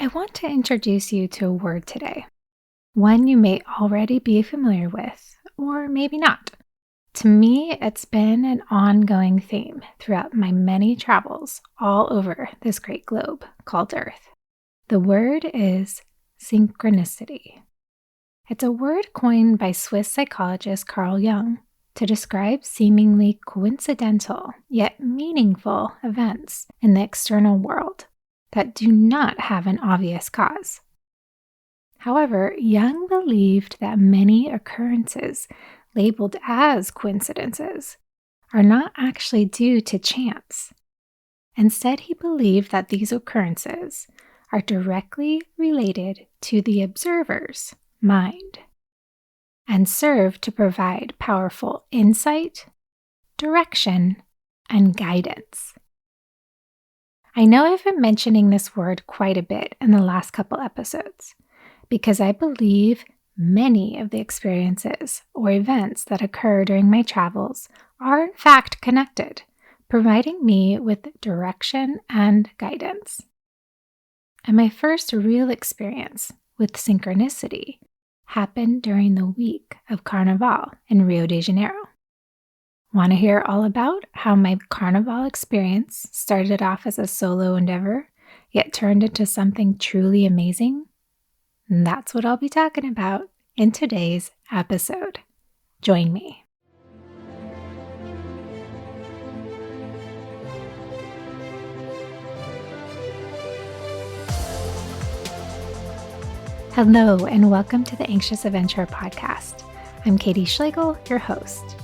I want to introduce you to a word today, one you may already be familiar with, or maybe not. To me, it's been an ongoing theme throughout my many travels all over this great globe called Earth. The word is synchronicity. It's a word coined by Swiss psychologist Carl Jung to describe seemingly coincidental yet meaningful events in the external world that do not have an obvious cause. However, Jung believed that many occurrences labeled as coincidences are not actually due to chance. Instead, he believed that these occurrences are directly related to the observer's mind and serve to provide powerful insight, direction, and guidance. I know I've been mentioning this word quite a bit in the last couple episodes because I believe many of the experiences or events that occur during my travels are in fact connected, providing me with direction and guidance. And my first real experience with synchronicity happened during the week of Carnaval in Rio de Janeiro. Want to hear all about how my Carnaval experience started off as a solo endeavor, yet turned into something truly amazing? And that's what I'll be talking about in today's episode. Join me. Hello, and welcome to the Anxious Adventurer podcast. I'm Katie Schlegel, your host.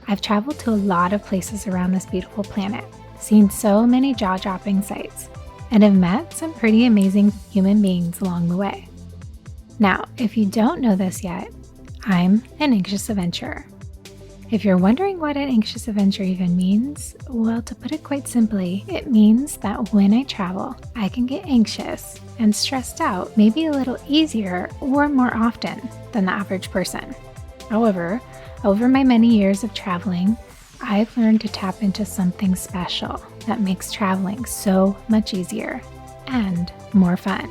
I've traveled to a lot of places around this beautiful planet, seen so many jaw-dropping sights, and have met some pretty amazing human beings along the way. Now, if you don't know this yet, I'm an anxious adventurer. If you're wondering what an anxious adventure even means, well, to put it quite simply, it means that when I travel, I can get anxious and stressed out maybe a little easier or more often than the average person. However, over my many years of traveling, I've learned to tap into something special that makes traveling so much easier and more fun.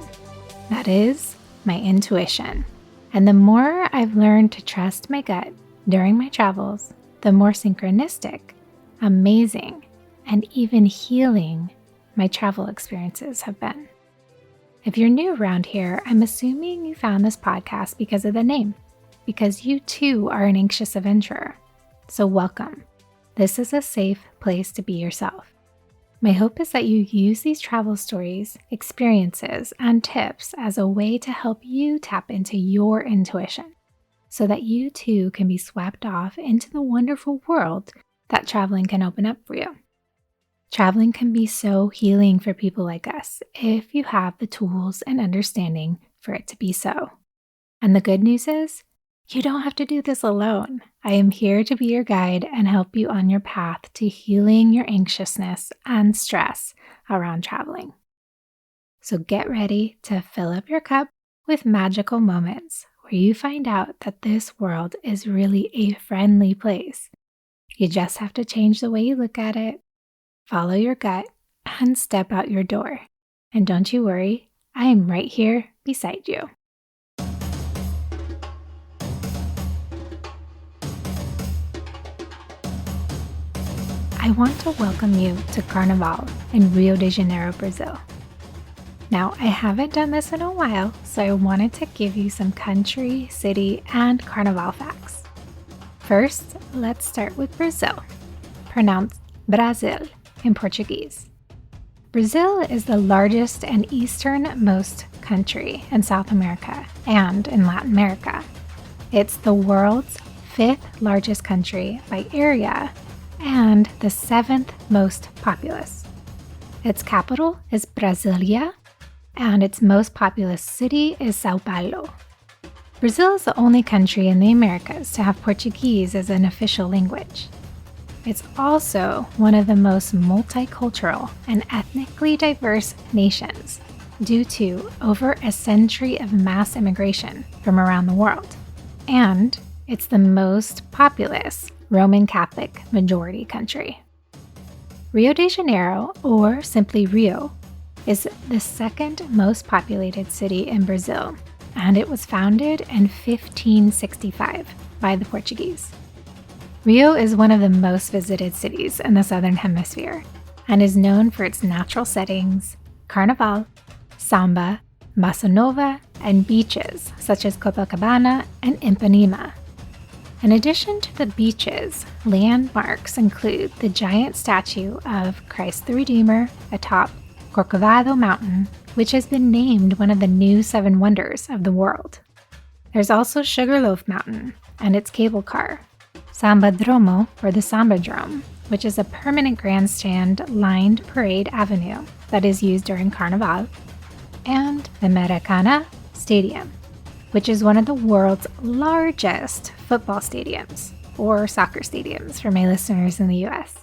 That is my intuition. And the more I've learned to trust my gut during my travels, the more synchronistic, amazing, and even healing my travel experiences have been. If you're new around here, I'm assuming you found this podcast because of the name, because you too are an anxious adventurer. So welcome. This is a safe place to be yourself. My hope is that you use these travel stories, experiences, and tips as a way to help you tap into your intuition so that you too can be swept off into the wonderful world that traveling can open up for you. Traveling can be so healing for people like us if you have the tools and understanding for it to be so. And the good news is, you don't have to do this alone. I am here to be your guide and help you on your path to healing your anxiousness and stress around traveling. So get ready to fill up your cup with magical moments where you find out that this world is really a friendly place. You just have to change the way you look at it, follow your gut, and step out your door. And don't you worry, I am right here beside you. I want to welcome you to Carnaval in Rio de Janeiro, Brazil. Now, I haven't done this in a while, so I wanted to give you some country, city, and Carnaval facts. First, let's start with Brazil, pronounced Brasil in Portuguese. Brazil is the largest and easternmost country in South America and in Latin America. It's the world's 5th largest country by area and the 7th most populous. Its capital is Brasilia, and its most populous city is Sao Paulo. Brazil is the only country in the Americas to have Portuguese as an official language. It's also one of the most multicultural and ethnically diverse nations due to over a century of mass immigration from around the world. And it's the most populous Roman Catholic majority country. Rio de Janeiro, or simply Rio, is the second most populated city in Brazil, and it was founded in 1565 by the Portuguese. Rio is one of the most visited cities in the Southern Hemisphere and is known for its natural settings, Carnaval, samba, bossa nova, and beaches such as Copacabana and Ipanema. In addition to the beaches, landmarks include the giant statue of Christ the Redeemer atop Corcovado Mountain, which has been named one of the new 7 wonders of the world. There's also Sugarloaf Mountain and its cable car, Sambadromo, or the Sambadrome, which is a permanent grandstand-lined parade avenue that is used during Carnaval, and the Maracanã Stadium, which is one of the world's largest football stadiums, or soccer stadiums for my listeners in the US.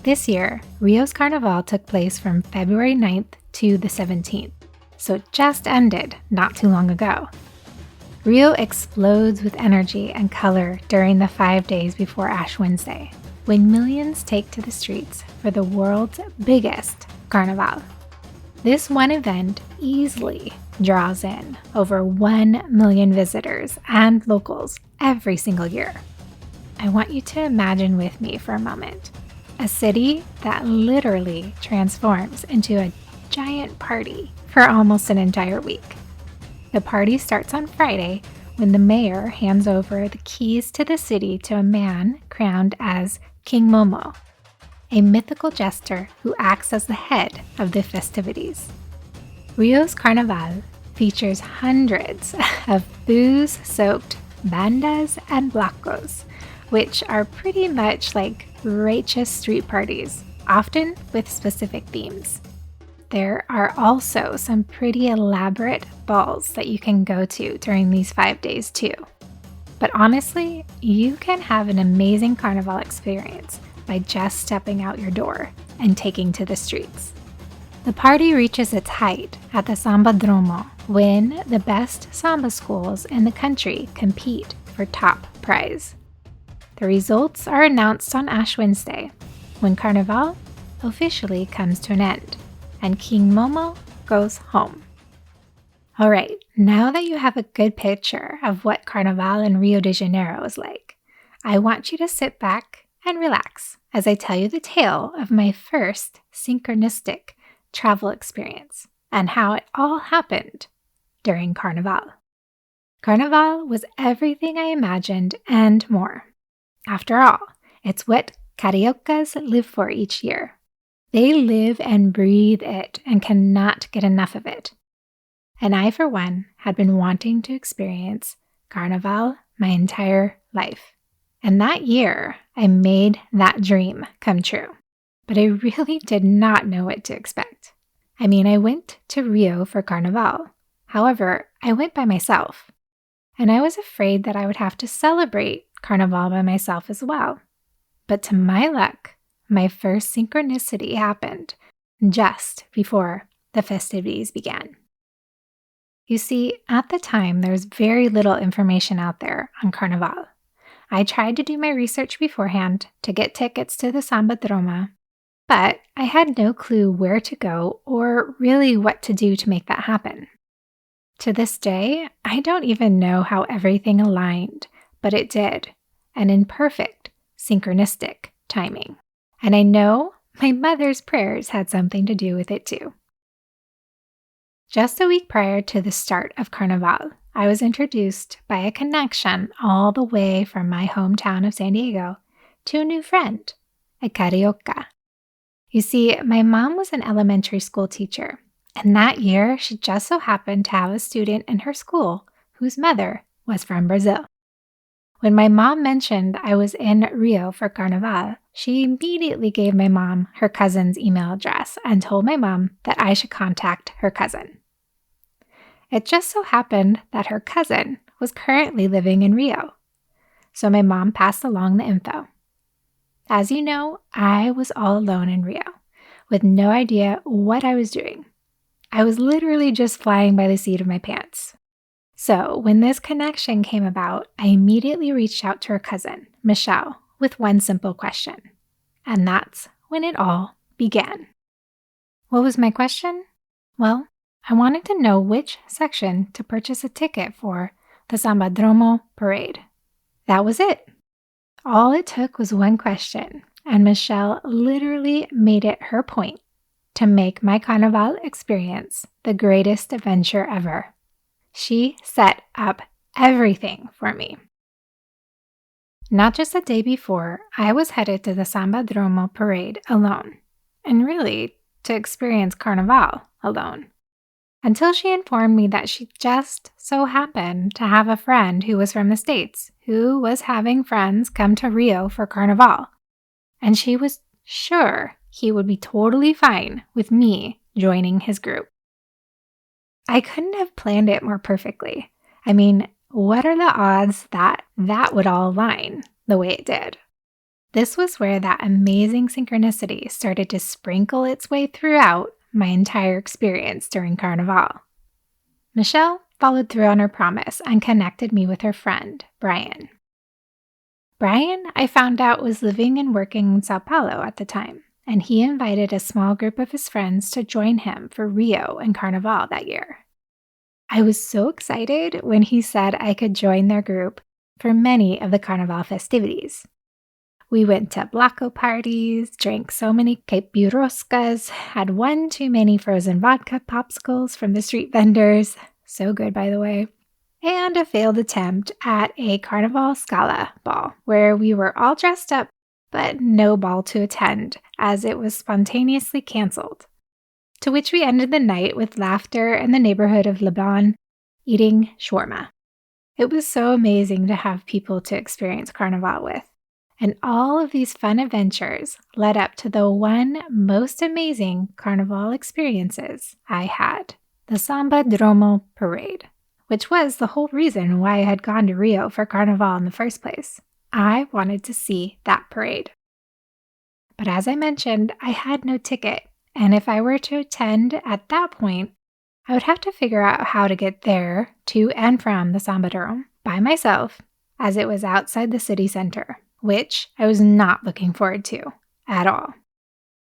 This year, Rio's Carnaval took place from February 9th to the 17th, so it just ended not too long ago. Rio explodes with energy and color during the 5 days before Ash Wednesday, when millions take to the streets for the world's biggest Carnaval. This one event easily draws in over 1 million visitors and locals every single year. I want you to imagine with me for a moment a city that literally transforms into a giant party for almost an entire week. The party starts on Friday when the mayor hands over the keys to the city to a man crowned as King Momo, a mythical jester who acts as the head of the festivities. Rio's Carnaval features hundreds of booze-soaked bandas and blocos, which are pretty much like righteous street parties, often with specific themes. There are also some pretty elaborate balls that you can go to during these 5 days too. But honestly, you can have an amazing Carnival experience by just stepping out your door and taking to the streets. The party reaches its height at the Sambadromo when the best samba schools in the country compete for top prize. The results are announced on Ash Wednesday, when Carnaval officially comes to an end and King Momo goes home. All right, now that you have a good picture of what Carnaval in Rio de Janeiro is like, I want you to sit back and relax as I tell you the tale of my first synchronistic travel experience and how it all happened during Carnaval. Carnaval was everything I imagined and more. After all, it's what cariocas live for each year. They live and breathe it and cannot get enough of it. And I, for one, had been wanting to experience Carnaval my entire life. And that year, I made that dream come true. But I really did not know what to expect. I mean, I went to Rio for Carnaval. However, I went by myself. And I was afraid that I would have to celebrate Carnaval by myself as well. But to my luck, my first synchronicity happened just before the festivities began. You see, at the time, there was very little information out there on Carnaval. I tried to do my research beforehand to get tickets to the Sambadroma, but I had no clue where to go or really what to do to make that happen. To this day, I don't even know how everything aligned, but it did, and in perfect synchronistic timing. And I know my mother's prayers had something to do with it too. Just a week prior to the start of Carnaval, I was introduced by a connection all the way from my hometown of San Diego to a new friend, a carioca. You see, my mom was an elementary school teacher, and that year she just so happened to have a student in her school whose mother was from Brazil. When my mom mentioned I was in Rio for Carnaval, she immediately gave my mom her cousin's email address and told my mom that I should contact her cousin. It just so happened that her cousin was currently living in Rio, so my mom passed along the info. As you know, I was all alone in Rio, with no idea what I was doing. I was literally just flying by the seat of my pants. So when this connection came about, I immediately reached out to her cousin, Michelle, with one simple question. And that's when it all began. What was my question? Well, I wanted to know which section to purchase a ticket for the Sambadromo parade. That was it. All it took was one question, and Michelle literally made it her point to make my Carnaval experience the greatest adventure ever. She set up everything for me. Not just the day before, I was headed to the Sambadromo parade alone, and really to experience Carnaval alone. Until she informed me that she just so happened to have a friend who was from the States who was having friends come to Rio for Carnaval, and she was sure he would be totally fine with me joining his group. I couldn't have planned it more perfectly. I mean, what are the odds that that would all align the way it did? This was where that amazing synchronicity started to sprinkle its way throughout my entire experience during Carnaval. Michelle followed through on her promise and connected me with her friend, Brian. Brian, I found out, was living and working in Sao Paulo at the time, and he invited a small group of his friends to join him for Rio and Carnaval that year. I was so excited when he said I could join their group for many of the Carnaval festivities. We went to Blanco parties, drank so many caipiroscas, had one too many frozen vodka popsicles from the street vendors, so good by the way, and a failed attempt at a Carnaval Scala ball where we were all dressed up but no ball to attend as it was spontaneously canceled. To which we ended the night with laughter in the neighborhood of Lebanon, eating shawarma. It was so amazing to have people to experience Carnaval with. And all of these fun adventures led up to the one most amazing Carnaval experiences I had, the Sambadromo parade, which was the whole reason why I had gone to Rio for Carnaval in the first place. I wanted to see that parade. But as I mentioned, I had no ticket, and if I were to attend at that point, I would have to figure out how to get there to and from the Sambadrome by myself, as it was outside the city center, which I was not looking forward to at all.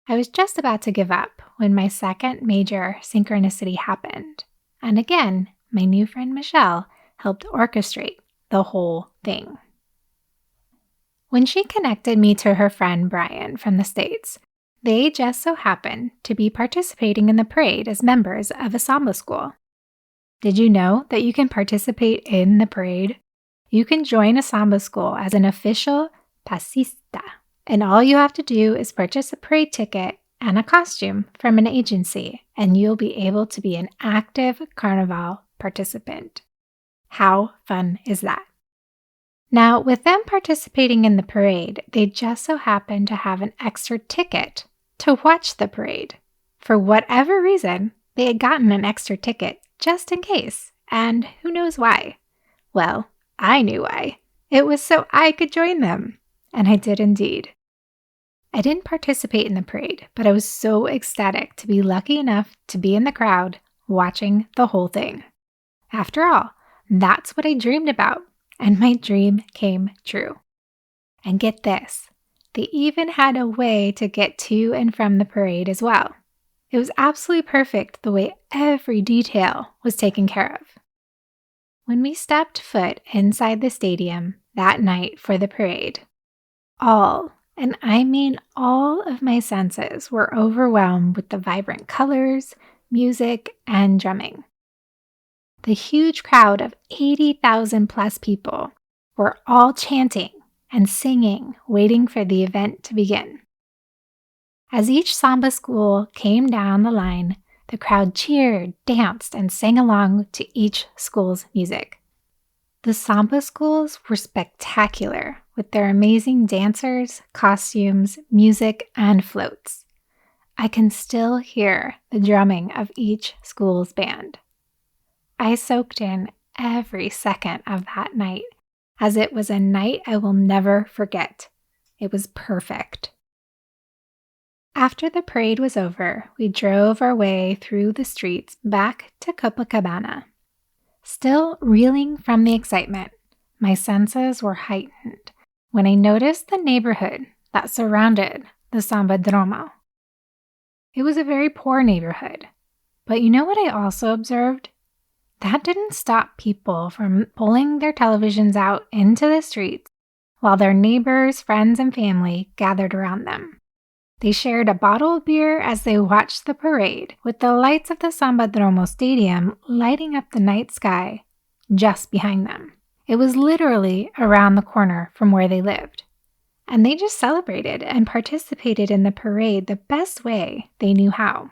I was just about to give up when my second major synchronicity happened. And again, my new friend Michelle helped orchestrate the whole thing. When she connected me to her friend Brian from the States, they just so happened to be participating in the parade as members of a samba school. Did you know that you can participate in the parade? You can join a samba school as an official passista, and all you have to do is purchase a parade ticket and a costume from an agency, and you'll be able to be an active Carnival participant. How fun is that? Now, with them participating in the parade, they just so happened to have an extra ticket to watch the parade. For whatever reason, they had gotten an extra ticket just in case, and who knows why? Well, I knew why. It was so I could join them. And I did indeed. I didn't participate in the parade, but I was so ecstatic to be lucky enough to be in the crowd watching the whole thing. After all, that's what I dreamed about, and my dream came true. And get this, they even had a way to get to and from the parade as well. It was absolutely perfect the way every detail was taken care of. When we stepped foot inside the stadium that night for the parade, all, and I mean all of my senses were overwhelmed with the vibrant colors, music, and drumming. The huge crowd of 80,000 plus people were all chanting and singing, waiting for the event to begin. As each samba school came down the line, the crowd cheered, danced, and sang along to each school's music. The samba schools were spectacular with their amazing dancers, costumes, music, and floats. I can still hear the drumming of each school's band. I soaked in every second of that night, as it was a night I will never forget. It was perfect. After the parade was over, we drove our way through the streets back to Copacabana. Still reeling from the excitement, my senses were heightened when I noticed the neighborhood that surrounded the Sambadromo. It was a very poor neighborhood. But you know what I also observed? That didn't stop people from pulling their televisions out into the streets while their neighbors, friends, and family gathered around them. They shared a bottle of beer as they watched the parade, with the lights of the Sambadromo Stadium lighting up the night sky just behind them. It was literally around the corner from where they lived. And they just celebrated and participated in the parade the best way they knew how.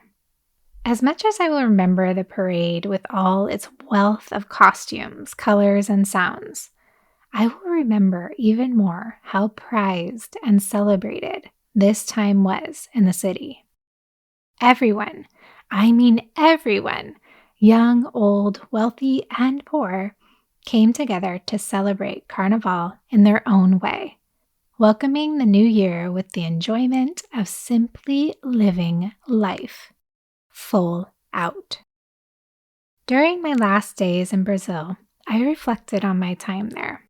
As much as I will remember the parade with all its wealth of costumes, colors, and sounds, I will remember even more how prized and celebrated this time was in the city. Everyone, I mean everyone, young, old, wealthy, and poor, came together to celebrate Carnaval in their own way, welcoming the new year with the enjoyment of simply living life, full out. During my last days in Brazil, I reflected on my time there.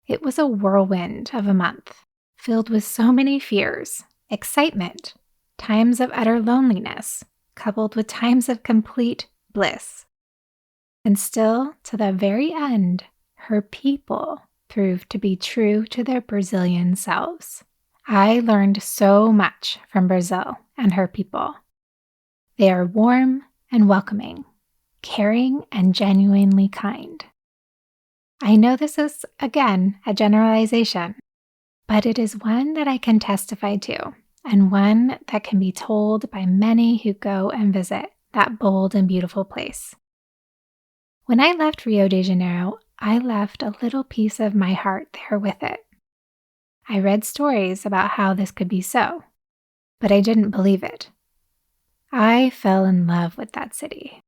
It was a whirlwind of a month, filled with so many fears, excitement, times of utter loneliness, coupled with times of complete bliss. And still, to the very end, her people proved to be true to their Brazilian selves. I learned so much from Brazil and her people. They are warm and welcoming, caring and genuinely kind. I know this is, again, a generalization, but it is one that I can testify to, and one that can be told by many who go and visit that bold and beautiful place. When I left Rio de Janeiro, I left a little piece of my heart there with it. I read stories about how this could be so, but I didn't believe it. I fell in love with that city,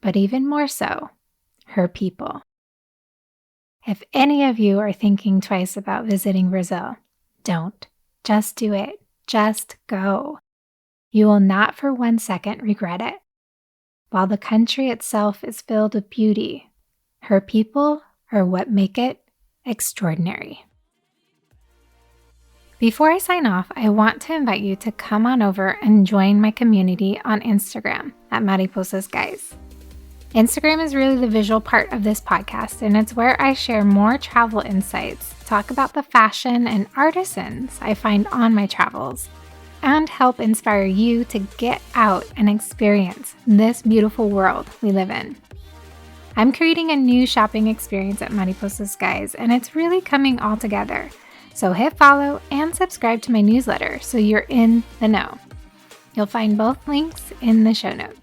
but even more so, her people. If any of you are thinking twice about visiting Brazil, don't. Just do it. Just go. You will not for 1 second regret it. While the country itself is filled with beauty, her people are what make it extraordinary. Before I sign off, I want to invite you to come on over and join my community on Instagram at Mariposas Guys. Instagram is really the visual part of this podcast, and it's where I share more travel insights, talk about the fashion and artisans I find on my travels, and help inspire you to get out and experience this beautiful world we live in. I'm creating a new shopping experience at Mariposas Guys, and it's really coming all together. So hit follow and subscribe to my newsletter so you're in the know. You'll find both links in the show notes.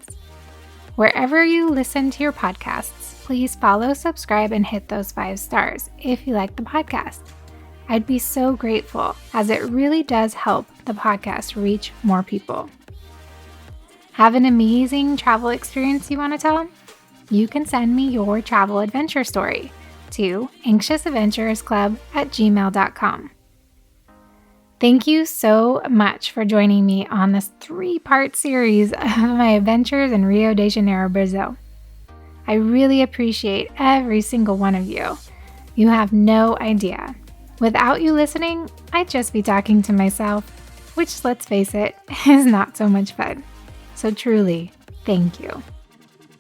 Wherever you listen to your podcasts, please follow, subscribe, and hit those 5 stars if you like the podcast. I'd be so grateful, as it really does help the podcast reach more people. Have an amazing travel experience you want to tell? You can send me your travel adventure story to anxiousadventurersclub@gmail.com. Thank you so much for joining me on this 3-part series of my adventures in Rio de Janeiro, Brazil. I really appreciate every single one of you. You have no idea. Without you listening, I'd just be talking to myself, which, let's face it, is not so much fun. So truly, thank you.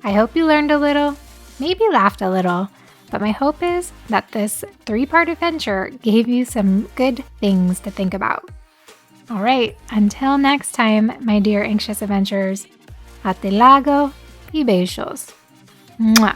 I hope you learned a little, maybe laughed a little, but my hope is that this 3-part adventure gave you some good things to think about. All right, until next time, my dear anxious adventurers, até logo e beijos. Mwah.